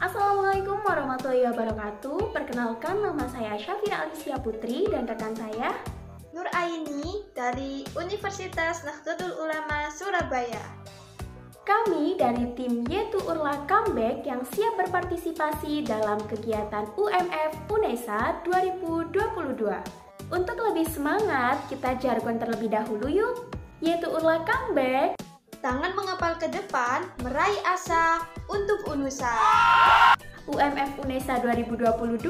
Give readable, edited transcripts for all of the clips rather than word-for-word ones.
Assalamualaikum warahmatullahi wabarakatuh. Perkenalkan, nama saya Syafira Alicia Putri dan rekan saya Nur Aini dari Universitas Nahdlatul Ulama Surabaya. Kami dari tim Yetu Urla Comeback yang siap berpartisipasi dalam kegiatan UMF UNESA 2022. Untuk lebih semangat, kita jargon terlebih dahulu yuk. Yetu Urla Comeback. Tangan mengepal ke depan, meraih asa untuk UNUSA. UMF UNESA 2022.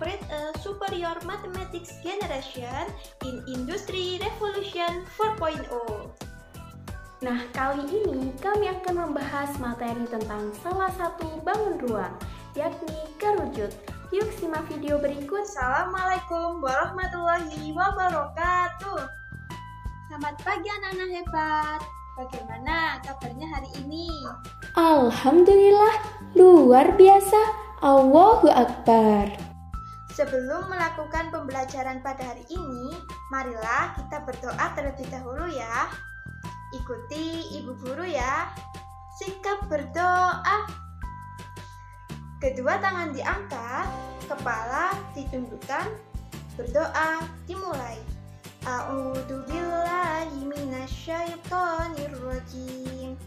Create a superior mathematics generation in Industry Revolution 4.0. Nah, kali ini kami akan membahas materi tentang salah satu bangun ruang, yakni kerucut. Yuk simak video berikut. Assalamualaikum warahmatullahi wabarakatuh. Selamat pagi anak-anak hebat. Bagaimana kabarnya hari ini? Alhamdulillah, luar biasa. Allahu Akbar. Sebelum melakukan pembelajaran pada hari ini, marilah kita berdoa terlebih dahulu ya. Ikuti ibu guru ya. Sikap berdoa. Kedua tangan diangkat, kepala ditundukkan, berdoa dimulai. A'udzubillahi minasyaitonirrajim.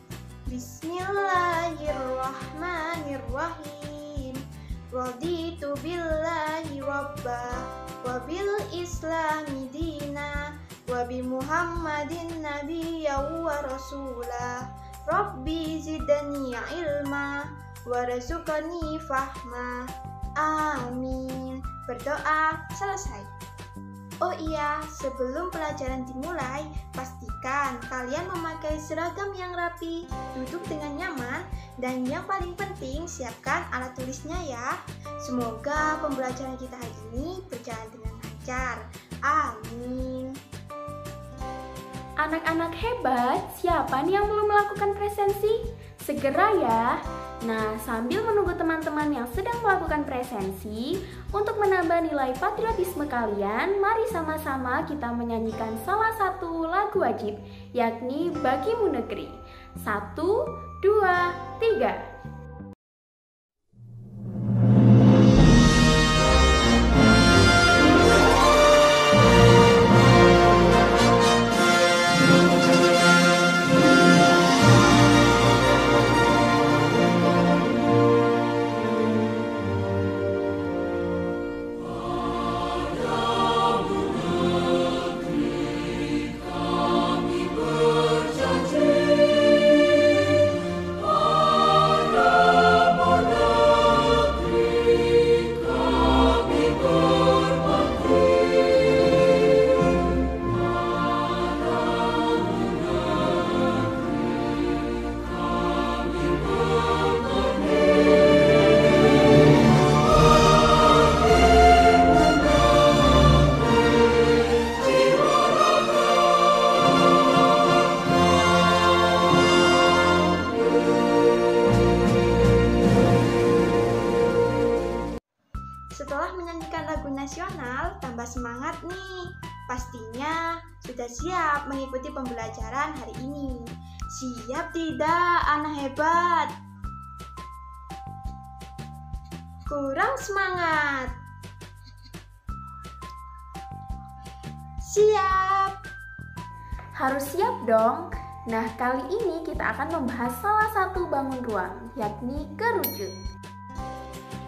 Bismillahirrahmanirrahim. Raditu billahi rabba wa bil islami dina wa bi Muhammadin nabiyya wa rasulah. Rabbi zidni ilma warzuqni fahma. Amin. Berdoa selesai. Oh iya, sebelum pelajaran dimulai, pastikan kalian memakai seragam yang rapi, duduk dengan nyaman, dan yang paling penting, siapkan alat tulisnya ya. Semoga pembelajaran kita hari ini berjalan dengan lancar. Amin. Anak-anak hebat, siapa nih yang belum melakukan presensi? Segera ya. Nah, sambil menunggu teman-teman yang sedang melakukan presensi, untuk menambah nilai patriotisme kalian, mari sama-sama kita menyanyikan salah satu lagu wajib, yakni Bagimu Negeri. 1, 2, 3. Setelah menyanyikan lagu nasional, tambah semangat nih. Pastinya sudah siap mengikuti pembelajaran hari ini. Siap tidak, anak hebat? Kurang semangat. Siap. Harus siap dong. Nah, kali ini kita akan membahas salah satu bangun ruang, yakni kerucut.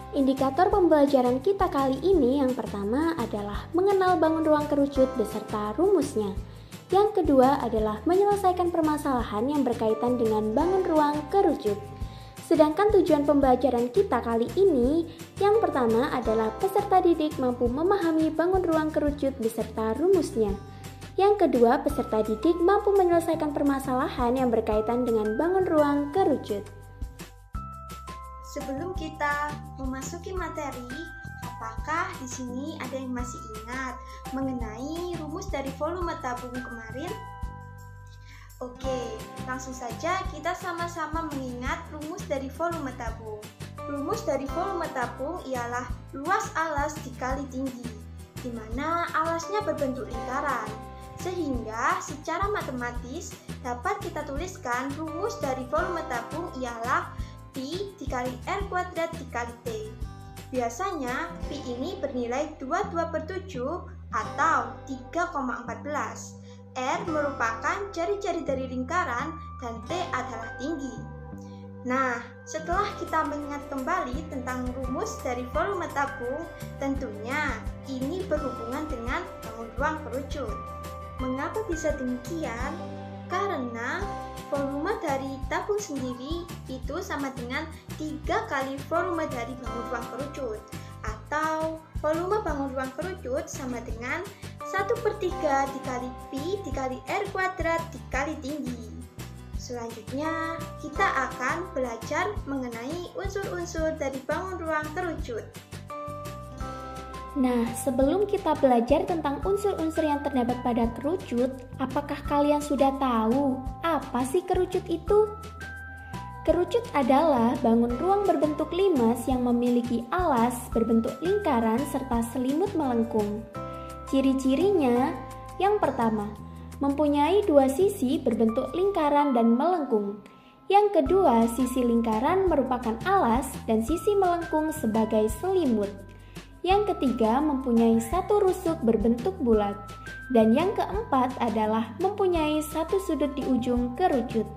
Indikator pembelajaran kita kali ini yang pertama adalah mengenal bangun ruang kerucut beserta rumusnya. Yang kedua adalah menyelesaikan permasalahan yang berkaitan dengan bangun ruang kerucut. Sedangkan tujuan pembelajaran kita kali ini yang pertama adalah peserta didik mampu memahami bangun ruang kerucut beserta rumusnya. Yang kedua, peserta didik mampu menyelesaikan permasalahan yang berkaitan dengan bangun ruang kerucut. Sebelum kita memasuki materi, apakah di sini ada yang masih ingat mengenai rumus dari volume tabung kemarin? Oke, langsung saja kita sama-sama mengingat rumus dari volume tabung. Rumus dari volume tabung ialah luas alas dikali tinggi, di mana alasnya berbentuk lingkaran. Sehingga secara matematis dapat kita tuliskan rumus dari volume tabung ialah Pi dikali R kuadrat dikali T. Biasanya Pi ini bernilai 22/7 atau 3,14. R merupakan jari-jari dari lingkaran dan T adalah tinggi. Nah, setelah kita mengingat kembali tentang rumus dari volume tabung, tentunya ini berhubungan dengan bangun ruang kerucut. Mengapa bisa demikian? Karena volume dari tabung sendiri itu sama dengan 3 kali volume dari bangun ruang kerucut, atau volume bangun ruang kerucut sama dengan 1/3 dikali Pi dikali R kuadrat dikali tinggi. Selanjutnya, kita akan belajar mengenai unsur-unsur dari bangun ruang kerucut. Nah, sebelum kita belajar tentang unsur-unsur yang terdapat pada kerucut, apakah kalian sudah tahu apa sih kerucut itu? Kerucut adalah bangun ruang berbentuk limas yang memiliki alas berbentuk lingkaran serta selimut melengkung. Ciri-cirinya, yang pertama, mempunyai 2 sisi berbentuk lingkaran dan melengkung. Yang kedua, sisi lingkaran merupakan alas dan sisi melengkung sebagai selimut. Yang ketiga, mempunyai 1 rusuk berbentuk bulat. Dan yang keempat adalah mempunyai 1 sudut di ujung kerucut.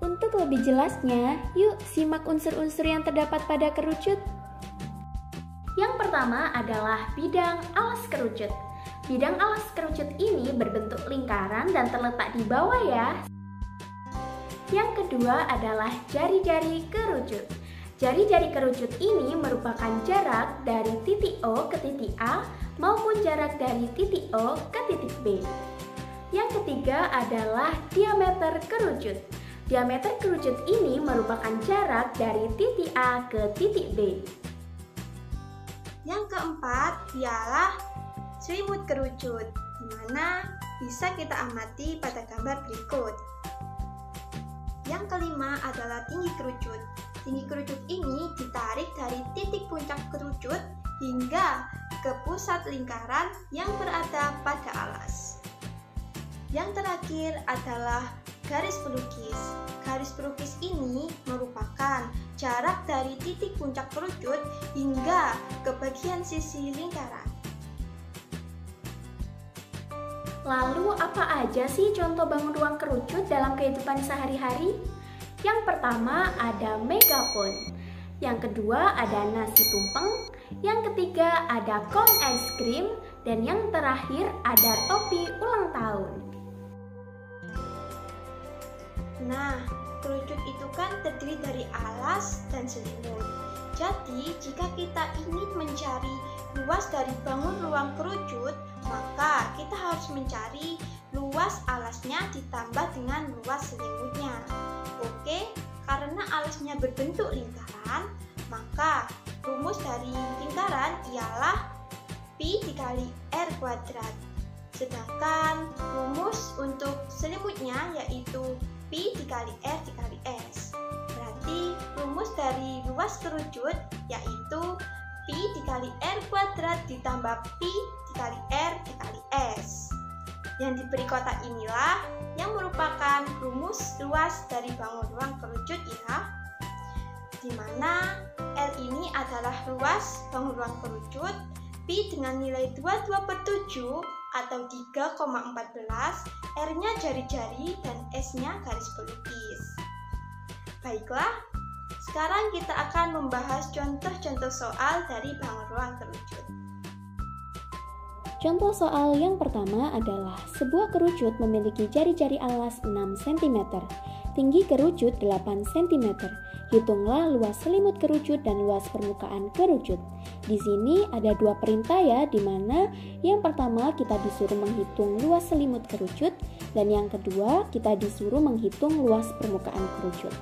Untuk lebih jelasnya, yuk simak unsur-unsur yang terdapat pada kerucut. Yang pertama adalah bidang alas kerucut. Bidang alas kerucut ini berbentuk lingkaran dan terletak di bawah ya. Yang kedua adalah jari-jari kerucut. Jari-jari kerucut ini merupakan jarak dari titik O ke titik A maupun jarak dari titik O ke titik B. Yang ketiga adalah diameter kerucut. Diameter kerucut ini merupakan jarak dari titik A ke titik B. Yang keempat ialah selimut kerucut, di mana bisa kita amati pada gambar berikut. Yang kelima adalah tinggi kerucut. Tinggi kerucut ini ditarik dari titik puncak kerucut hingga ke pusat lingkaran yang berada pada alas. Yang terakhir adalah garis pelukis. Garis pelukis ini merupakan jarak dari titik puncak kerucut hingga ke bagian sisi lingkaran. Lalu apa aja sih contoh bangun ruang kerucut dalam kehidupan sehari-hari? Yang pertama ada megafon, yang kedua ada nasi tumpeng, yang ketiga ada kon es krim, dan yang terakhir ada topi ulang tahun. Nah, kerucut itu kan terdiri dari alas dan selimut. Jadi, jika kita ingin mencari luas dari bangun ruang kerucut, maka kita harus mencari luas alasnya ditambah dengan luas selimutnya. Oke, karena alasnya berbentuk lingkaran, maka rumus dari lingkaran ialah Pi dikali R kuadrat. Sedangkan rumus untuk selimutnya yaitu Pi dikali R dikali S. Berarti rumus dari luas kerucut yaitu Pi dikali R kuadrat ditambah Pi dikali R dikali S. Yang diberi kotak inilah yang merupakan rumus luas dari bangun ruang kerucut ya. Di mana R ini adalah luas bangun ruang kerucut, Pi dengan nilai 22/7 atau 3,14, R-nya jari-jari dan S-nya garis pelukis. Baiklah, sekarang kita akan membahas contoh-contoh soal dari bangun ruang kerucut. Contoh soal yang pertama adalah sebuah kerucut memiliki jari-jari alas 6 cm, tinggi kerucut 8 cm. Hitunglah luas selimut kerucut dan luas permukaan kerucut. Di sini ada 2 perintah ya, di mana yang pertama kita disuruh menghitung luas selimut kerucut dan yang kedua kita disuruh menghitung luas permukaan kerucut.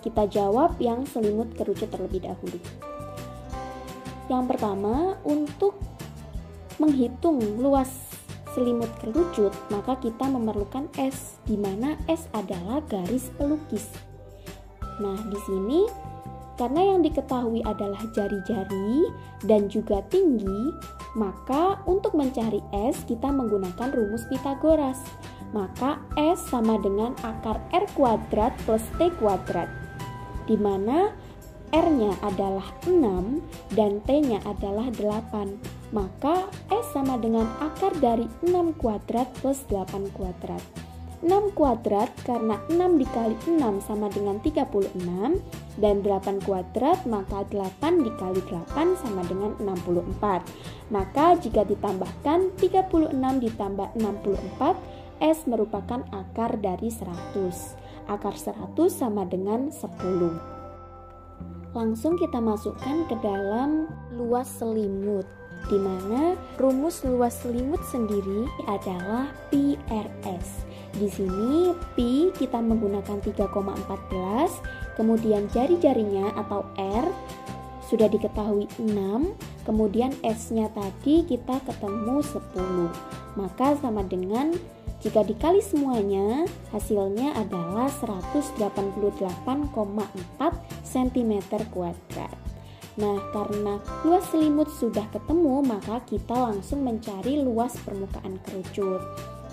Kita jawab yang selimut kerucut terlebih dahulu. Yang pertama, untuk menghitung luas selimut kerucut, maka kita memerlukan S, di mana S adalah garis pelukis. Nah, di sini karena yang diketahui adalah jari-jari dan juga tinggi, maka untuk mencari S kita menggunakan rumus Pitagoras. Maka S sama dengan akar R kuadrat plus T kuadrat. di mana R-nya adalah 6 dan T-nya adalah 8. Maka S sama dengan akar dari 6 kuadrat plus 8 kuadrat. 6 kuadrat karena 6 dikali 6 sama dengan 36, dan 8 kuadrat maka 8 dikali 8 sama dengan 64. Maka jika ditambahkan 36 ditambah 64, S merupakan akar dari 100. Akar 100 sama dengan 10. Langsung kita masukkan ke dalam luas selimut, di mana rumus luas selimut sendiri adalah pi RS. Di sini pi kita menggunakan 3,14, kemudian jari-jarinya atau R sudah diketahui 6, kemudian S-nya tadi kita ketemu 10. Maka sama dengan jika dikali semuanya, hasilnya adalah 188,4 cm kuadrat. Nah, karena luas selimut sudah ketemu, maka kita langsung mencari luas permukaan kerucut,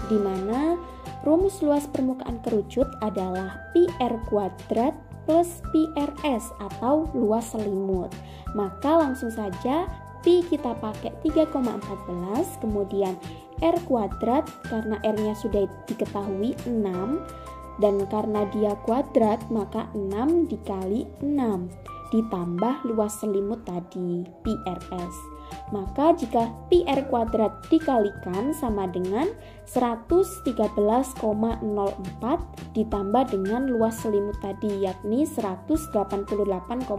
di mana rumus luas permukaan kerucut adalah pi R kuadrat plus pi RS atau luas selimut. Maka langsung saja pi kita pakai 3,14, kemudian R kuadrat karena R-nya sudah diketahui 6, dan karena dia kuadrat maka 6 dikali 6 ditambah luas selimut tadi pi RS. Maka jika pi R kuadrat dikalikan sama dengan 113,04 ditambah dengan luas selimut tadi yakni 188,4.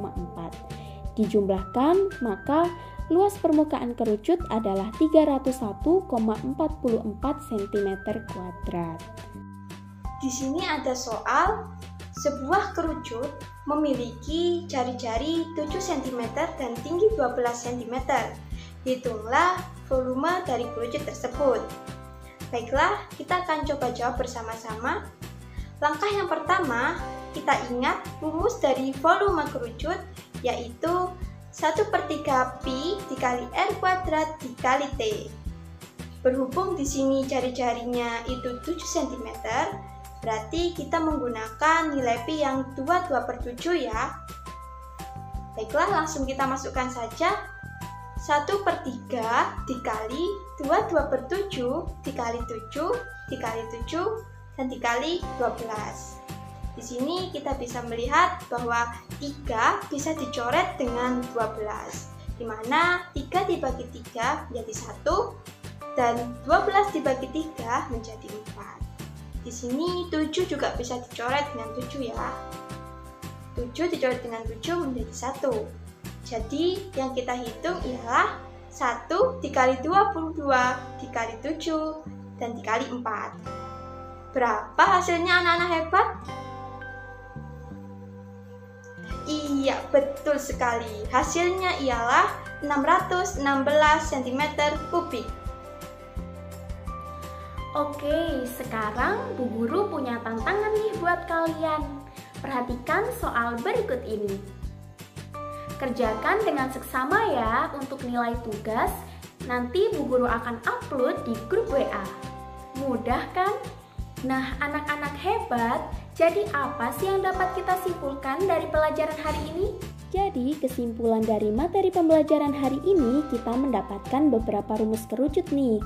Dijumlahkan maka luas permukaan kerucut adalah 301,44 cm kuadrat. Di sini ada soal, sebuah kerucut memiliki jari-jari 7 cm dan tinggi 12 cm. Hitunglah volume dari kerucut tersebut. Baiklah, kita akan coba jawab bersama-sama. Langkah yang pertama, kita ingat rumus dari volume kerucut, yaitu 1/3 pi dikali R kuadrat dikali T. Berhubung di sini jari-jarinya itu 7 cm, berarti kita menggunakan nilai pi yang 22/7 ya. Baiklah, langsung kita masukkan saja. 1/3 dikali 22/7 dikali 7 dikali 7 dan dikali 12. Di sini kita bisa melihat bahwa 3 bisa dicoret dengan 12, di mana 3 dibagi 3 menjadi 1 dan 12 dibagi 3 menjadi 4. Di sini 7 juga bisa dicoret dengan 7 ya. 7 dicoret dengan 7 menjadi 1. Jadi yang kita hitung ialah 1 dikali 22 dikali 7 dan dikali 4. Berapa hasilnya anak-anak hebat? Iya, betul sekali. Hasilnya ialah 616 cm kubik. Oke, sekarang Bu Guru punya tantangan nih buat kalian. Perhatikan soal berikut ini. Kerjakan dengan seksama ya untuk nilai tugas. Nanti Bu Guru akan upload di grup WA. Mudah kan? Nah, anak-anak hebat, jadi apa sih yang dapat kita simpulkan dari pelajaran hari ini? Jadi, kesimpulan dari materi pembelajaran hari ini kita mendapatkan beberapa rumus kerucut nih.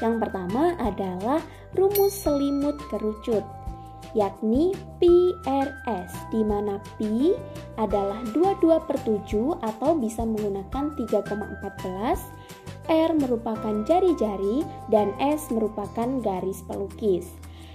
Yang pertama adalah rumus selimut kerucut, yakni pi RS, di mana pi adalah 22/7 atau bisa menggunakan 3,14, R merupakan jari-jari, dan S merupakan garis pelukis.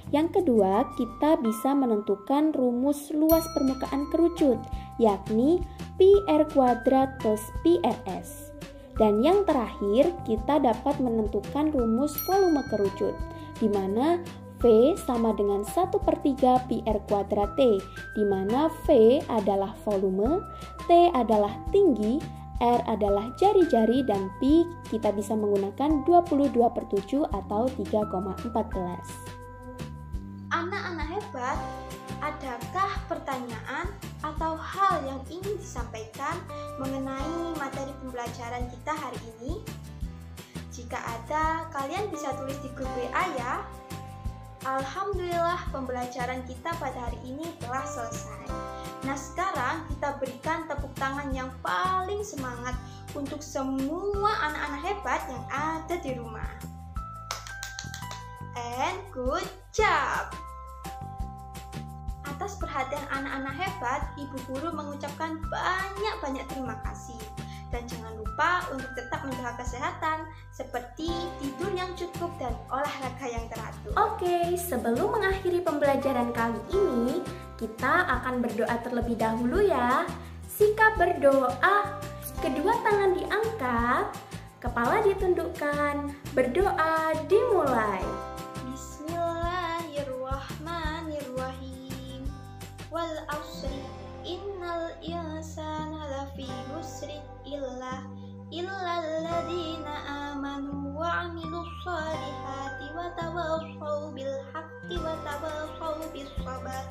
Yang kedua, kita bisa menentukan rumus luas permukaan kerucut, yakni pi R kuadrat plus pi RS. Dan yang terakhir, kita dapat menentukan rumus volume kerucut, di mana V sama dengan 1/3 pi R kuadrat T, di mana V adalah volume, T adalah tinggi, R adalah jari-jari, dan pi kita bisa menggunakan 22/7 atau 3,14. Anak-anak hebat, adakah pertanyaan atau hal yang ingin disampaikan mengenai materi pembelajaran kita hari ini? Jika ada, kalian bisa tulis di grup WA ya. Alhamdulillah, pembelajaran kita pada hari ini telah selesai. Nah, sekarang berikan tepuk tangan yang paling semangat untuk semua anak-anak hebat yang ada di rumah. And good job! Atas perhatian anak-anak hebat, Ibu Guru mengucapkan banyak-banyak terima kasih. Dan jangan lupa untuk tetap menjaga kesehatan, seperti tidur yang cukup dan olahraga yang teratur. Oke, sebelum mengakhiri pembelajaran kali ini, kita akan berdoa terlebih dahulu ya. Sikap berdoa, kedua tangan diangkat, kepala ditundukkan, berdoa dimulai. Bismillahirrahmanirrahim. Wal asri innal insana lafi khusrin illa alladzina amanu wa 'amilus solihati wa tawassaw bil haqqi wa tawassaw bis sabr.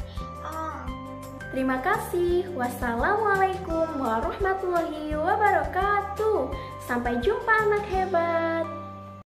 Terima kasih. Wassalamualaikum warahmatullahi wabarakatuh. Sampai jumpa anak hebat.